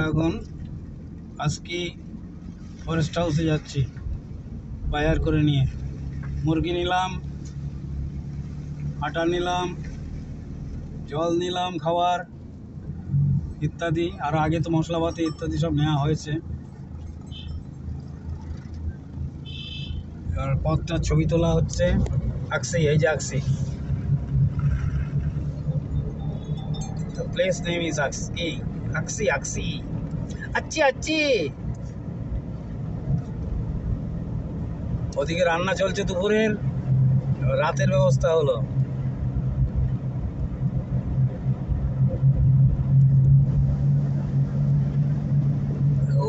এখন আজকে ফরেস্ট হাউসে যাচ্ছি বাজার করে নিয়ে। মুরগি নিলাম, আটা নিলাম, জল নিলাম খাবার ইত্যাদি। আর আগে তো মশলাপাতি ইত্যাদি সব নেওয়া হয়েছে। আর পথটার ছবি তোলা হচ্ছে। আকসি, এই যে আকসি। The place name is Aksi. Aksi, Aksi. আচ্ছি আচ্ছি। ওদিকে রান্না চলছে দুপুরের, রাতের ব্যবস্থা হলো।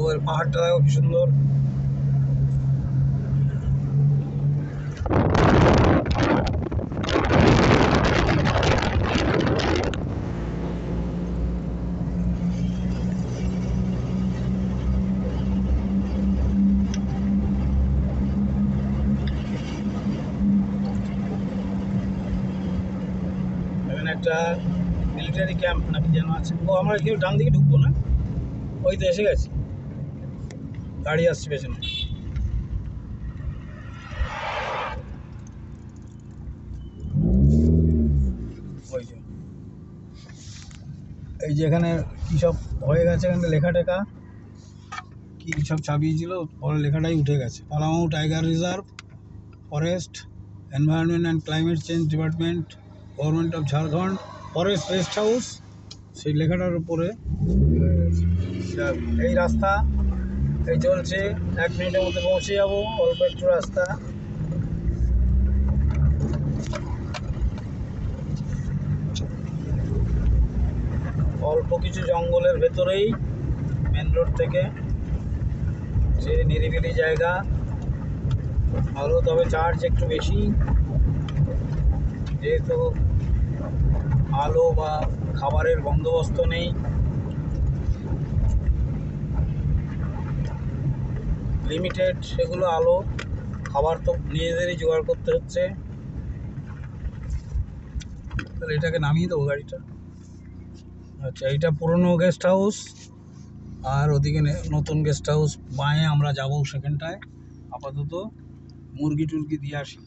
ওর পাহাড়টা দেখো কি সুন্দর। একটা মিলিটারি ক্যাম্প নাকি যেন আছে। ও আমরা কেউ ডান দিকে ঢুকবো না, ওই তো এসে গেছি, গাড়ি আসছে পেছনে। ওই যে এই যে এখানে কী সব হয়ে গেছে, এখানে লেখা টেখা কী সব ছাপিয়েছিল, পরে লেখাটাই উঠে গেছে। Palamau tiger reserve, forest, environment and climate change department, government of Jharkhand, forest rest house, সেই লেখাটার উপরে। এই রাস্তা এই চলছে, 1 মিনিটের মধ্যে পৌঁছে যাবো। অল্প একটু রাস্তা, অল্প কিছু জঙ্গলের ভেতরেই মেন রোড থেকে, যে নিরিবিলি জায়গা ভালো, তবে চার্জ একটু বেশি, যেহেতু আলো বা খাবারের বন্দোবস্ত নেই। লিমিটেড সেগুলো আলো, খাবার তো নিজেদেরই জোগাড় করতে হচ্ছে। তাহলে এটাকে নামিয়ে দেবো গাড়িটা। আচ্ছা, এইটা পুরনো গেস্ট হাউস, আর ওদিকে নতুন গেস্ট হাউস। বাঁয়ে আমরা যাবো সেখানটায়। আপাতত মুরগি টুরগি দিয়ে আসি।